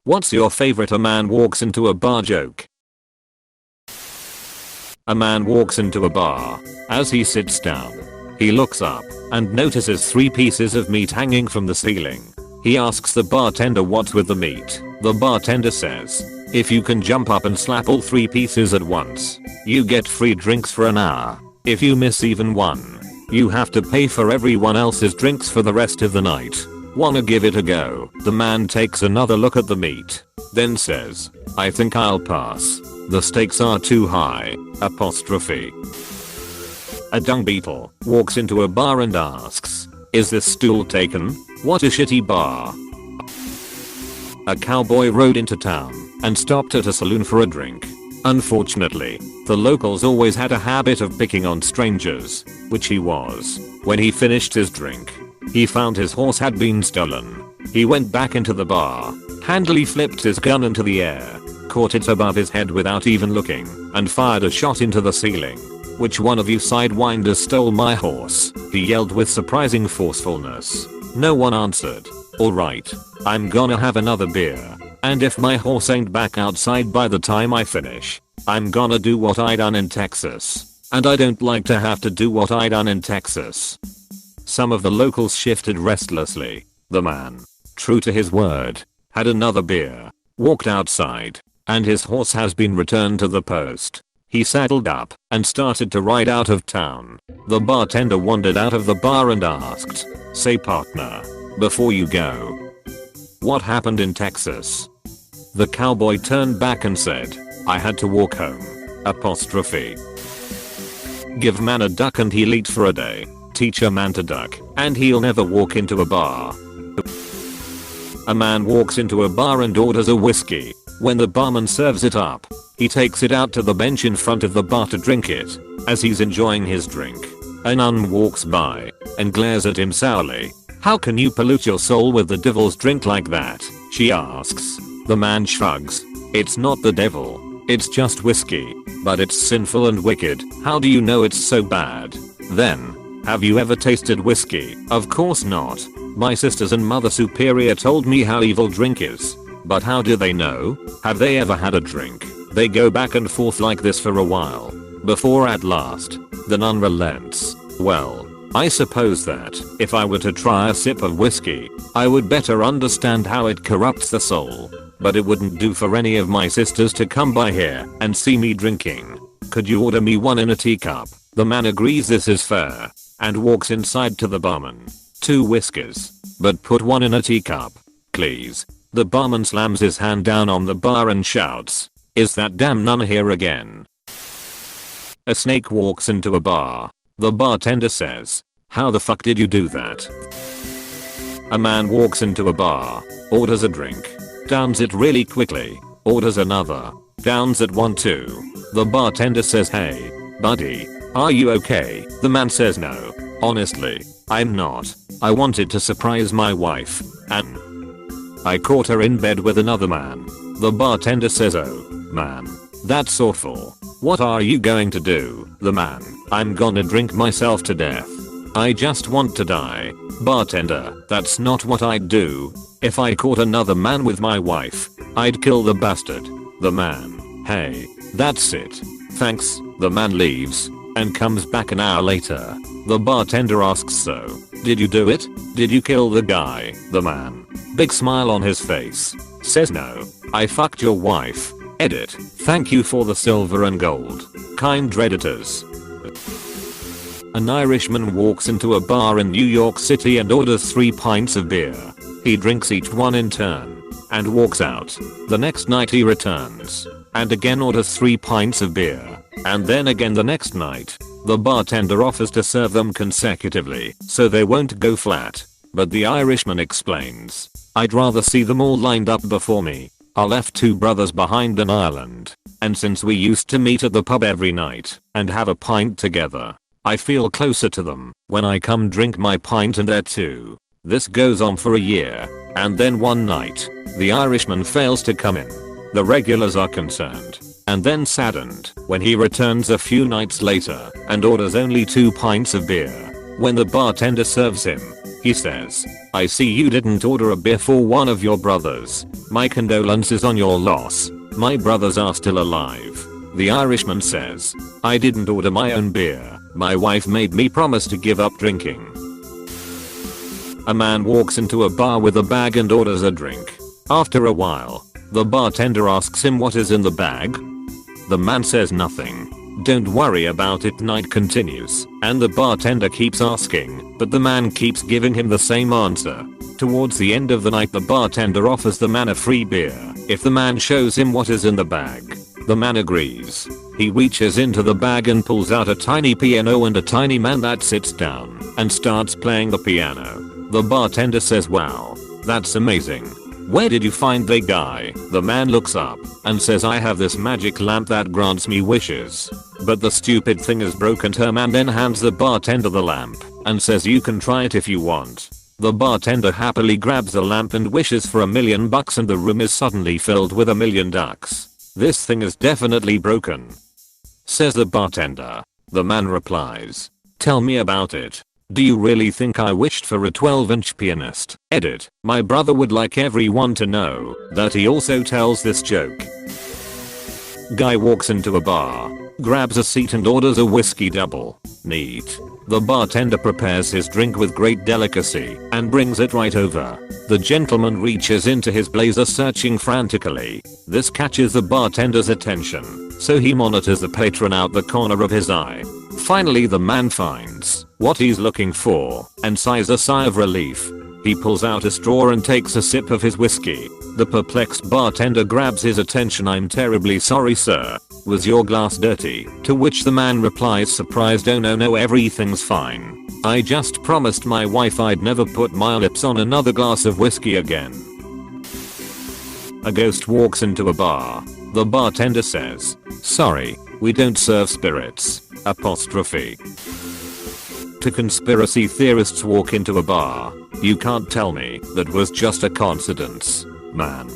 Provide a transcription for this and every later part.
What's your favorite a man walks into a bar joke? A man walks into a bar. As he sits down, he looks up and notices 3 pieces of meat hanging from the ceiling. He asks the bartender what's with the meat. The bartender says, if you can jump up and slap all 3 pieces at once, you get free drinks for an hour. If you miss even one, you have to pay for everyone else's drinks for the rest of the night. Wanna give it a go? The man takes another look at the meat, then says, I think I'll pass. The stakes are too high. Apostrophe. A dung beetle walks into a bar and asks, is this stool taken? What a shitty bar. A cowboy rode into town and stopped at a saloon for a drink. Unfortunately, the locals always had a habit of picking on strangers, which he was. When he finished his drink, he found his horse had been stolen. He went back into the bar, handily flipped his gun into the air, caught it above his head without even looking, and fired a shot into the ceiling. Which one of you sidewinders stole my horse? He yelled with surprising forcefulness. No one answered. Alright, I'm gonna have another beer, and if my horse ain't back outside by the time I finish, I'm gonna do what I done in Texas. And I don't like to have to do what I done in Texas. Some of the locals shifted restlessly. The man, true to his word, had another beer, walked outside, and his horse has been returned to the post. He saddled up and started to ride out of town. The bartender wandered out of the bar and asked, say partner, before you go, what happened in Texas? The cowboy turned back and said, I had to walk home. Apostrophe. Give man a duck and he'll eat for a day. Teach a man to duck and he'll never walk into a bar. A man walks into a bar and orders a whiskey. When the barman serves it up, he takes it out to the bench in front of the bar to drink it. As he's enjoying his drink, a nun walks by and glares at him sourly. How can you pollute your soul with the devil's drink like that? She asks. The man shrugs. It's not the devil. It's just whiskey. But it's sinful and wicked. How do you know it's so bad? Then, have you ever tasted whiskey? Of course not. My sisters and Mother Superior told me how evil drink is. But how do they know? Have they ever had a drink? They go back and forth like this for a while, before at last, the nun relents. Well, I suppose that, if I were to try a sip of whiskey, I would better understand how it corrupts the soul. But it wouldn't do for any of my sisters to come by here and see me drinking. Could you order me one in a teacup? The man agrees this is fair, and walks inside to the barman. 2 whiskeys, but put one in a teacup, please. The barman slams his hand down on the bar and shouts, is that damn nun here again? A snake walks into a bar. The bartender says, how the fuck did you do that? A man walks into a bar, orders a drink, downs it really quickly, orders another, downs it one too. The bartender says, hey, buddy, are you okay? The man says, no, honestly, I'm not. I wanted to surprise my wife, and I caught her in bed with another man. The bartender says, oh, man, that's awful. What are you going to do? The man, I'm gonna drink myself to death. I just want to die. Bartender, that's not what I'd do. If I caught another man with my wife, I'd kill the bastard. The man, hey, that's it. Thanks. The man leaves and comes back an hour later. The bartender asks, so, did you do it? Did you kill the guy? The man, big smile on his face, says, no, I fucked your wife. Edit. Thank you for the silver and gold, kind Redditors. An Irishman walks into a bar in New York City and orders 3 pints of beer. He drinks each one in turn and walks out. The next night he returns and again orders 3 pints of beer, and then again the next night. The bartender offers to serve them consecutively so they won't go flat, but the Irishman explains, I'd rather see them all lined up before me. I left 2 brothers behind in Ireland, and since we used to meet at the pub every night and have a pint together, I feel closer to them when I come drink my pint and they're too. This goes on for a year, and then one night, the Irishman fails to come in. The regulars are concerned, and then saddened when he returns a few nights later and orders only 2 pints of beer. When the bartender serves him, He says, I see you didn't order a beer for one of your brothers. My condolences on your loss. My brothers are still alive. The Irishman says, I didn't order my own beer. My wife made me promise to give up drinking. A man walks into a bar with a bag and orders a drink. After a while, the bartender asks him what is in the bag. The man says nothing. Don't worry about it, night continues, and the bartender keeps asking, but the man keeps giving him the same answer. Towards the end of the night, the bartender offers the man a free beer if the man shows him what is in the bag. The man agrees. He reaches into the bag and pulls out a tiny piano and a tiny man that sits down and starts playing the piano. The bartender says, wow, that's amazing. Where did you find the guy? The man looks up and says, I have this magic lamp that grants me wishes. But the stupid thing is broken. Her man then hands the bartender the lamp and says, you can try it if you want. The bartender happily grabs the lamp and wishes for $1 million and the room is suddenly filled with $1 million. This thing is definitely broken, says the bartender. The man replies, tell me about it. Do you really think I wished for a 12-inch pianist? Edit. My brother would like everyone to know that he also tells this joke. Guy walks into a bar, grabs a seat and orders a whiskey double. Neat. The bartender prepares his drink with great delicacy and brings it right over. The gentleman reaches into his blazer searching frantically. This catches the bartender's attention, so he monitors the patron out the corner of his eye. Finally the man finds what he's looking for and sighs a sigh of relief. He pulls out a straw and takes a sip of his whiskey. The perplexed bartender grabs his attention. I'm terribly sorry, sir. Was your glass dirty? To which the man replies, surprised, oh no, everything's fine. I just promised my wife I'd never put my lips on another glass of whiskey again. A ghost walks into a bar. The bartender says, sorry, we don't serve spirits. Apostrophe. To conspiracy theorists walk into a bar. You can't tell me that was just a coincidence, man.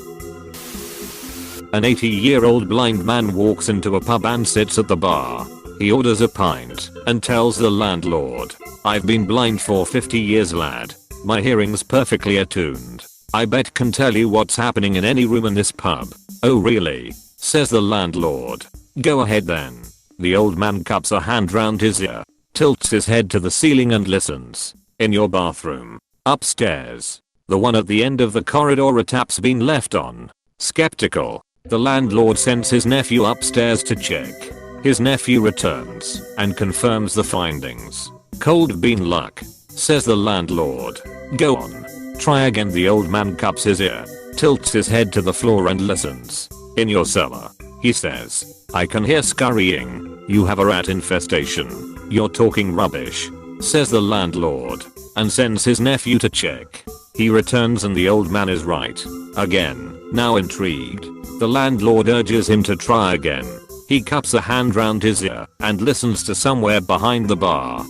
An 80-year-old blind man walks into a pub and sits at the bar. He orders a pint and tells the landlord, I've been blind for 50 years, lad. My hearing's perfectly attuned. I bet can tell you what's happening in any room in this pub. Oh really? Says the landlord. Go ahead then. The old man cups a hand round his ear, tilts his head to the ceiling and listens. In your bathroom. Upstairs. The one at the end of the corridor, a tap's been left on. Skeptical, the landlord sends his nephew upstairs to check. His nephew returns and confirms the findings. Cold bean luck, says the landlord. Go on. Try again. The old man cups his ear, tilts his head to the floor and listens. In your cellar, he says. I can hear scurrying. You have a rat infestation. You're talking rubbish, says the landlord, and sends his nephew to check. He returns and the old man is right. Again, now intrigued, the landlord urges him to try again. He cups a hand round his ear and listens to somewhere behind the bar.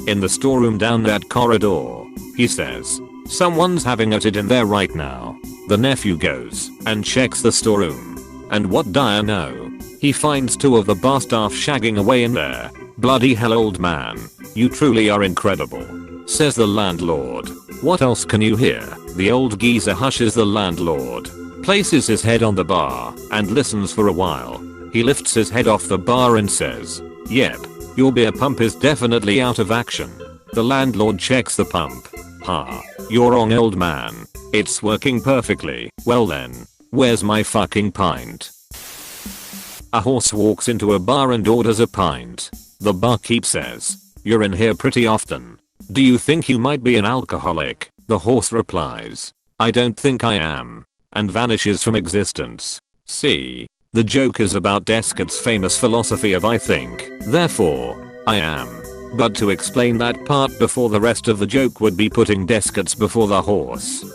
In the storeroom down that corridor, he says. Someone's having at it in there right now. The nephew goes and checks the storeroom. And what do I know? He finds two of the bar staff shagging away in there. Bloody hell, old man. You truly are incredible, says the landlord. What else can you hear? The old geezer hushes the landlord, places his head on the bar, and listens for a while. He lifts his head off the bar and says, yep, your beer pump is definitely out of action. The landlord checks the pump. You're wrong, old man. It's working perfectly. Well then, where's my fucking pint? A horse walks into a bar and orders a pint. The barkeep says, you're in here pretty often. Do you think you might be an alcoholic? The horse replies, I don't think I am, and vanishes from existence. See, the joke is about Descartes' famous philosophy of I think, therefore, I am. But to explain that part before the rest of the joke would be putting Descartes before the horse.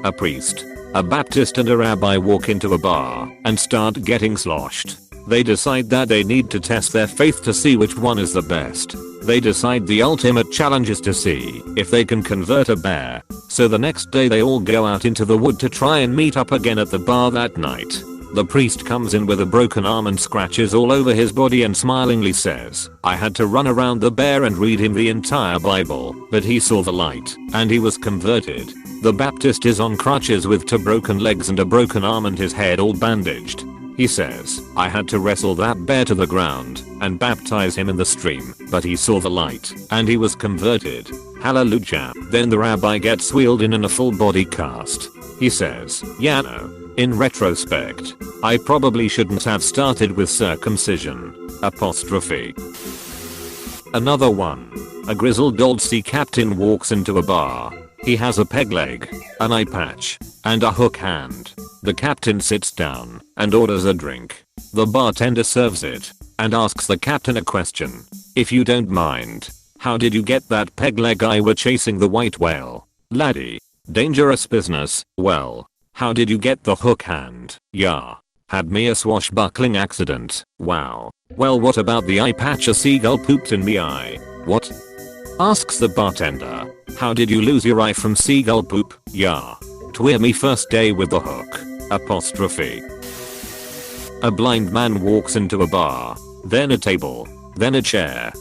A priest, a Baptist and a rabbi walk into a bar and start getting sloshed. They decide that they need to test their faith to see which one is the best. They decide the ultimate challenge is to see if they can convert a bear. So the next day they all go out into the wood to try and meet up again at the bar that night. The priest comes in with a broken arm and scratches all over his body and smilingly says, I had to run around the bear and read him the entire Bible, but he saw the light, and he was converted. The Baptist is on crutches with 2 broken legs and a broken arm and his head all bandaged. He says, I had to wrestle that bear to the ground and baptize him in the stream, but he saw the light, and he was converted. Hallelujah. Then the rabbi gets wheeled in a full body cast. He says, yeah no. In retrospect, I probably shouldn't have started with circumcision. Apostrophe. Another one. A grizzled old sea captain walks into a bar. He has a peg leg, an eye patch, and a hook hand. The captain sits down and orders a drink. The bartender serves it and asks the captain a question. If you don't mind, how did you get that peg leg? I were chasing the white whale. Laddie. Dangerous business. Well, how did you get the hook hand? Yeah. Had me a swashbuckling accident. Wow. Well, what about the eye patch? A seagull pooped in me eye. What? Asks the bartender. How did you lose your eye from seagull poop? Yeah. Twir me first day with the hook. Apostrophe. A blind man walks into a bar, then a table, then a chair.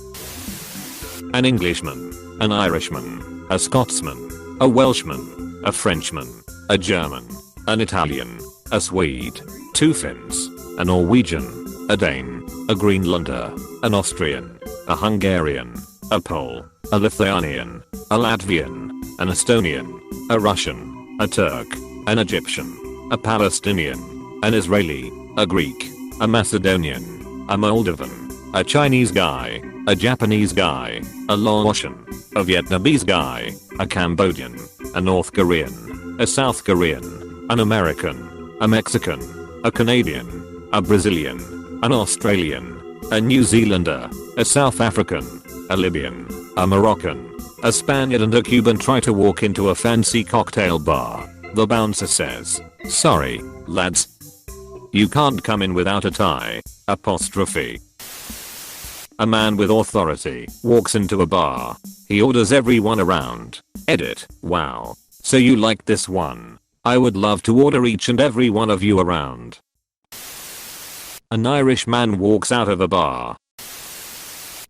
An Englishman, an Irishman, a Scotsman, a Welshman, a Frenchman, a German, an Italian, a Swede, 2 Finns, a Norwegian, a Dane, a Greenlander, an Austrian, a Hungarian, a Pole, a Lithuanian, a Latvian, an Estonian, a Russian, a Turk, an Egyptian, a Palestinian, an Israeli, a Greek, a Macedonian, a Moldovan, a Chinese guy, a Japanese guy, a Laotian, a Vietnamese guy, a Cambodian, a North Korean, a South Korean, an American, a Mexican, a Canadian, a Brazilian, an Australian, a New Zealander, a South African, a Libyan, a Moroccan, a Spaniard and a Cuban try to walk into a fancy cocktail bar. The bouncer says, sorry, lads. You can't come in without a tie. Apostrophe. A man with authority walks into a bar. He orders everyone around. Edit. Wow. So you like this one? I would love to order each and every one of you around. An Irish man walks out of a bar.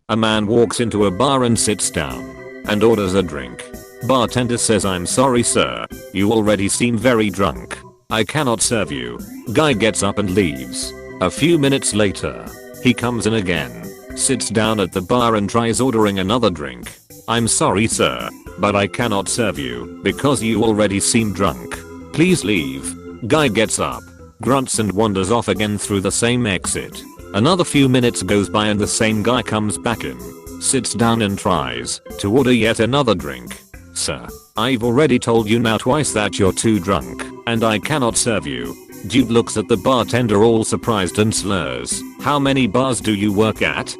A man walks into a bar and sits down and orders a drink. Bartender says, I'm sorry sir, you already seem very drunk. I cannot serve you. Guy gets up and leaves. A few minutes later, he comes in again, sits down at the bar and tries ordering another drink. I'm sorry sir, but I cannot serve you because you already seem drunk. Please leave. Guy gets up, grunts and wanders off again through the same exit. Another few minutes goes by and the same guy comes back in, sits down and tries to order yet another drink. Sir, I've already told you now twice that you're too drunk and I cannot serve you. Dude looks at the bartender all surprised and slurs. How many bars do you work at?